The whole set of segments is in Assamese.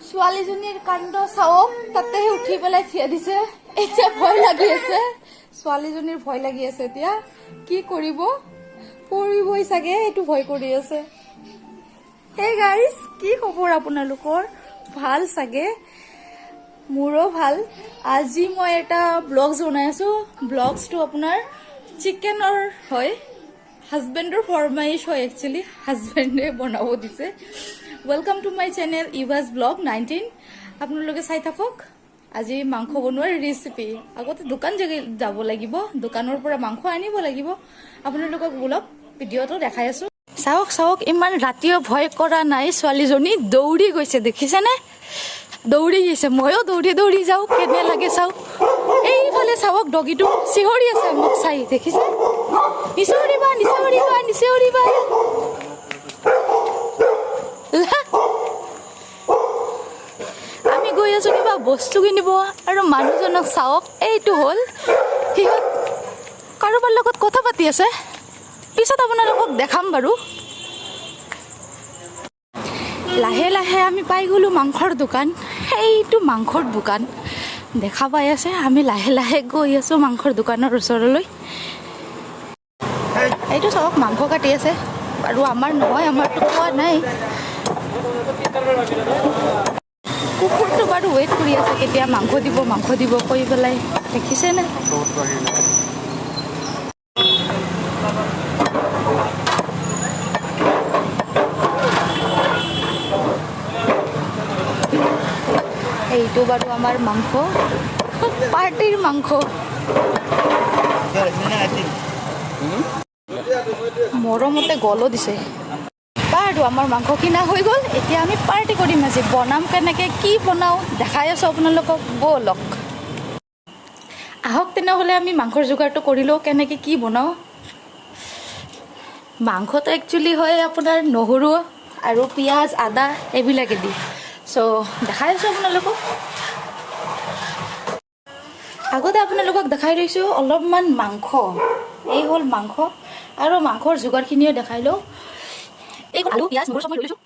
ছোৱালীজনীৰ কাণ্ড চাওক, তাতে উঠি পেলাই থিয়া দিছে। এতিয়া ভয় লাগি আছে, ছোৱালীজনীৰ ভয় লাগি আছে। এতিয়া কি কৰিব, পৰিবই চাগে, এইটো ভয় কৰি আছে। হে গাইজ, কি খবৰ আপোনালোকৰ? ভাল চাগে, মোৰো ভাল। আজি মই এটা ব্লগ বনাই আছো। ব্লগছটো আপোনাৰ চিকেনৰ হয়, হাজবেণ্ডৰ ফৰমাইছ হয়। একচুৱেলি হাজবেণ্ডে বনাব দিছে। Welcome to my channel Eva's blog 19। আপোনালোকে চাই থাকক আজি মাংস বনোৱাৰ ৰেচিপি। আগতে দোকান যাব লাগিব, দোকানৰ পৰা মাংস আনিব লাগিব। আপোনালোকক ব্লগ ভিডিঅ'টো দেখাই আছো। চাওক চাওক, ইমান ৰাতিও ভয় কৰা নাই। ছোৱালীজনী দৌৰি গৈছে, দেখিছেনে? দৌৰি গৈছে, ময়ো দৌৰি দৌৰি যাওঁ, কেনে লাগে চাওক। এইফালে চাওক, ডগীটো চিঞৰি আছে মোক চাই, দেখিছে? নিচিঞৰিবা নিচিঞৰিবা নিচিঞৰিবা। আমি গৈ আছো কিবা বস্তু কিনিব, আৰু মানুহজনক চাওক, এইটো হ'ল সিহঁত কাৰোবাৰ লগত কথা পাতি আছে। পিছত আপোনালোকক দেখাম বাৰু। লাহে লাহে আমি পাই গ'লো মাংসৰ দোকান। সেইটো মাংসৰ দোকান দেখা পাই আছে। আমি লাহে লাহে গৈ আছো মাংসৰ দোকানৰ ওচৰলৈ। এইটো চাওক, মাংস কাটি আছে আৰু আমাৰ নহয়, আমাৰতো খোৱা নাই। কুকুৰটো বাৰু ৱেইট কৰি আছে, কেতিয়া মাংস দিব কৈ পেলাই, দেখিছেনে? এইটো বাৰু আমাৰ মাংস, পাৰ্টিৰ মাংস। মৰমতে গলো দিছে বাৰু। আমাৰ মাংস কিনা হৈ গ'ল। এতিয়া আমি পাৰ্টি কৰিম। আজি বনাম কেনেকৈ, কি বনাওঁ দেখাই আছোঁ আপোনালোকক, ব'লক আহক। তেনেহ'লে আমি মাংসৰ যোগাৰটো কৰি লওঁ, কেনেকৈ কি বনাওঁ। মাংসটো একচুৱেলি হয় আপোনাৰ নহৰু আৰু পিঁয়াজ আদা এইবিলাকে দি। চ' দেখাই আছোঁ আপোনালোকক। আগতে আপোনালোকক দেখাই দিছোঁ অলপমান মাংস। এই হ'ল মাংস, আৰু মাংসৰ যোগাৰখিনিও দেখাই লওঁ। এই আলু পিঁয়াজ নহৰু চব মই লৈ লৈছোঁ।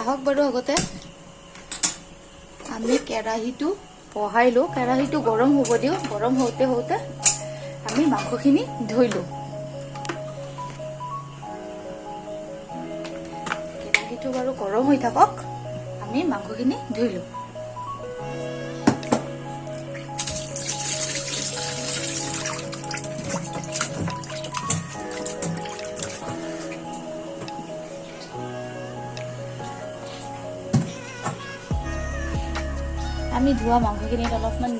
আহক বাৰু, আগতে আমি কেৰাহীটো বহাই লওঁ। কেৰাহীটো গৰম হ'ব দিওঁ। গৰম হওঁতে হওঁতে আমি মাংসখিনি ধুই লওঁ। কেৰাহীটো বাৰু গৰম হৈ থাকক, আমি মাংসখিনি ধুই লওঁ। আমি ধোৱা মাংসখিনিত অলপমান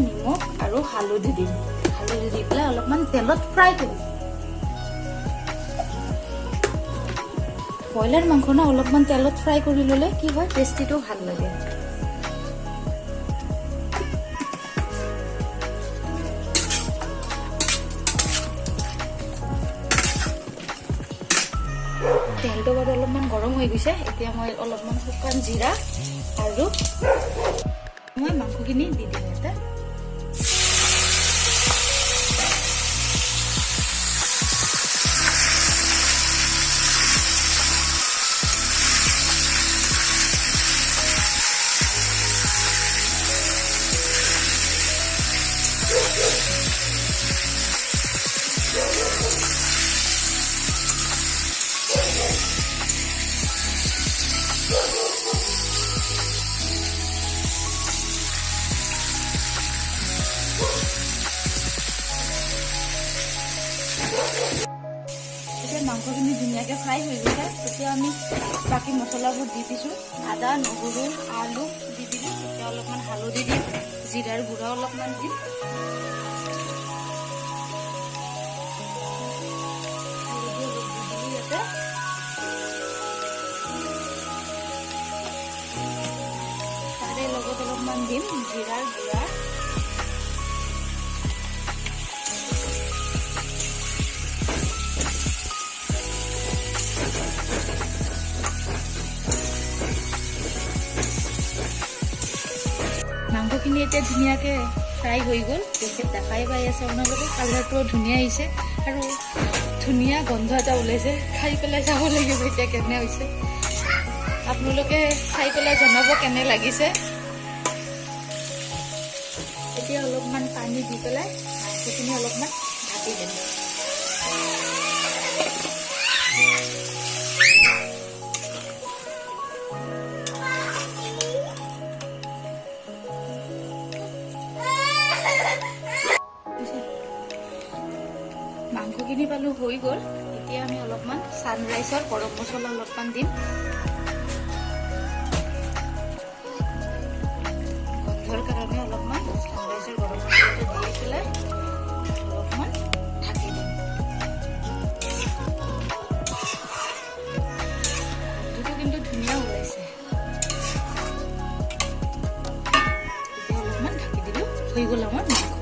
নিমখ আৰু হালধি দিম। হালধি দি পেলাই অলপমান তেলত ফ্ৰাই কৰিম। ব্ৰইলাৰ মাংস ন, অলপমান তেলত ফ্ৰাই কৰি ল'লে কি হয়, টেষ্টিটো ভাল লাগে। তেলটো বাৰু অলপমান গৰম হৈ গৈছে। এতিয়া মই অলপমান শুকান জিৰা আৰু মই মাংসখিনি দি দিম ইয়াতে। এতিয়া মাংসখিনি ধুনীয়াকৈ ফ্ৰাই হৈ গৈছে। তেতিয়া আমি বাকী মছলাবোৰ দি দিছোঁ। আদা নহৰু আলু দি দিলোঁ। এতিয়া অলপমান হালধি দিম, জিৰাৰ গুড়া অলপমান দিম, হালধি অলপ দি দিলোঁ ইয়াতে। তাৰে লগত অলপমান দিম জিৰাৰ গুড়া। মাংসখিনি এতিয়া ধুনীয়াকৈ ফ্ৰাই হৈ গ'ল। দেখাই পাই আছে আপোনালোকে, কালাৰটোও ধুনীয়া আহিছে। আৰু ধুনীয়া গন্ধ এটা ওলাইছে খাই পেলাই চাব লাগিব এতিয়া কেনে হৈছে আপোনালোকে চাই পেলাই জনাব কেনে লাগিছে এতিয়া অলপমান পানী দি পেলাই মাংসখিনি অলপমান ঢাকি দিম মাংসখিনি পালো হৈ গ'ল এতিয়া আমি অলপমান সানৰাইজৰ গৰম মছলা অলপমান দিম গন্ধৰ কাৰণে অলপমান সানৰাইজৰ গৰম মছলাটো দি পেলাই অলপমান ঢাকি দিম গন্ধটো কিন্তু ধুনীয়া ওলাইছে এতিয়া অলপমান ঢাকি দিলোঁ হৈ গ'ল আমাৰ মাংস